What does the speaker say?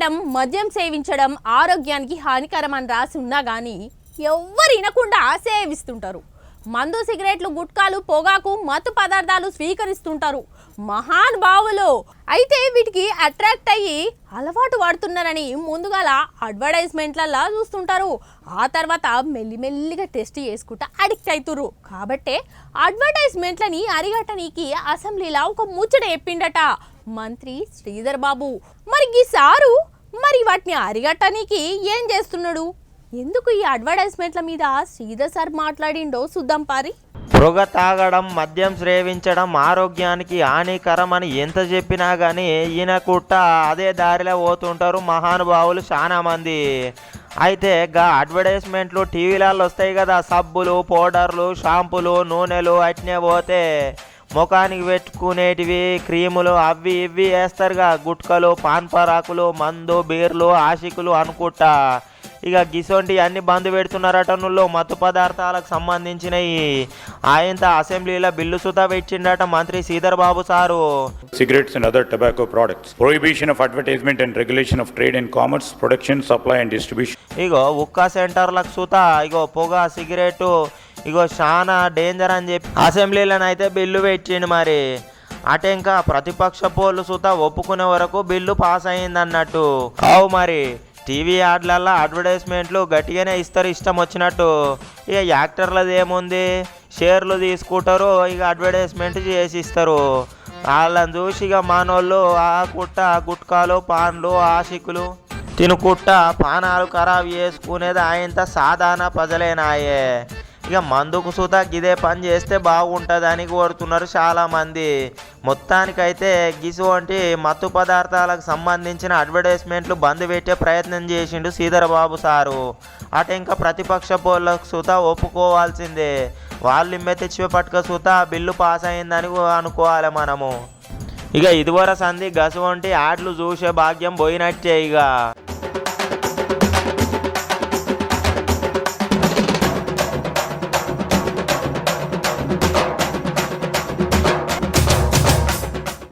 తాగడం మద్యం సేవించడం ఆరోగ్యానికి హానికరం అని రాసి ఉన్నా కానీ ఎవ్వరు వినకుండా సేవిస్తుంటారు. మందు సిగరెట్లు గుట్కాలు పొగాకు మత్తు పదార్థాలు స్వీకరిస్తుంటారు మహానుభావులు. అయితే వీటికి అట్రాక్ట్ అయ్యి అలవాటు పడుతున్నారని ముందుగాల అడ్వర్టైజ్మెంట్లల్లో చూస్తుంటారు. ఆ తర్వాత మెల్లిమెల్లిగా టెస్ట్ చేసుకుంటా అడిక్ట్ అవుతురు. కాబట్టే అడ్వర్టైజ్మెంట్లని అరిగట్టనీకి అసెంబ్లీలో ఒక ముచ్చట చెప్పిండట మంత్రి శ్రీధర్ బాబు. మరి ఈ సారు వాటిని అరిగట్టనీకి ఏం చేస్తున్నాడు, ఎందుకు ఈ అడ్వర్టైజ్మెంట్ల మీద శ్రీధర్ సార్ మాట్లాడిండో చూద్దాం పారి. పొగ తాగడం మద్యం సేవించడం ఆరోగ్యానికి హానికరం అని ఎంత చెప్పినా కానీ ఈయన కుట్ట అదే దారిలో పోతుంటారు మహానుభావులు చాలా మంది. అయితే గా అడ్వర్టైజ్మెంట్లు టీవీలలో వస్తాయి కదా, సబ్బులు పౌడర్లు షాంపులు నూనెలు అట్నే పోతే ముఖానికి పెట్టుకునేటివి క్రీములు అవి ఇవి వేస్తారుగా, గుట్కలు పాన్ పరాకులు మందు బీర్లు ఆశికులు అనుకుంటా. ఇక గిసొంటి అన్ని బంద్ పెడుతున్నారట నువ్వు మత్తు పదార్థాలకు సంబంధించినవి. ఆయన అసెంబ్లీలో బిల్లు సుతా పెట్టిండట మంత్రి Sridhar Babu sir. Cigarettes and other tobacco products, prohibition of advertisement and regulation of trade and commerce, production, supply and distribution. ఇగో ఉక్కా సెంటర్లకు సుతా ఇగో పొగ సిగరెట్ ఇగో చాలా డేంజర్ అని చెప్పి అసెంబ్లీలోనైతే బిల్లు పెట్టిండు. మరి అటే ఇంకా ప్రతిపక్ష పోళ్ళు సుతా ఒప్పుకునే వరకు బిల్లు పాస్ అయింది అన్నట్టు. అవు మరి టీవీ యాడ్లల్లో అడ్వర్టైజ్మెంట్లు గట్టిగానే ఇస్తారు ఇష్టం వచ్చినట్టు. ఇక యాక్టర్లది ఏముంది, షేర్లు తీసుకుంటారు, ఇక అడ్వర్టైజ్మెంట్ చేసి ఇస్తారు. వాళ్ళని చూసి ఇక మనోళ్ళు ఆ కుట్ట గుట్కాలు పాన్లు ఆశికులు తినుకుట్ట పానాలు ఖరాబ్ చేసుకునేది ఆయనంత సాధారణ ప్రజలేనాయే. ఇక మందుకు సుతా గిదే పని చేస్తే బాగుంటుందని కోరుతున్నారు చాలామంది. మొత్తానికైతే గిసు వంటి మత్తు పదార్థాలకు సంబంధించిన అడ్వర్టైజ్మెంట్లు బంద్ పెట్టే ప్రయత్నం చేసిండు శ్రీధర్ బాబు సారు. అటు ఇంకా ప్రతిపక్ష పోళ్ళకు సుతా ఒప్పుకోవాల్సిందే. వాళ్ళు ఇమ్మె తెచ్చి పట్టుక సుతా బిల్లు పాస్ అయిందని అనుకోవాలి మనము. ఇక ఇదివరకు సంధి గసు వంటి యాడ్లు చూసే భాగ్యం పోయినట్టే. ఇక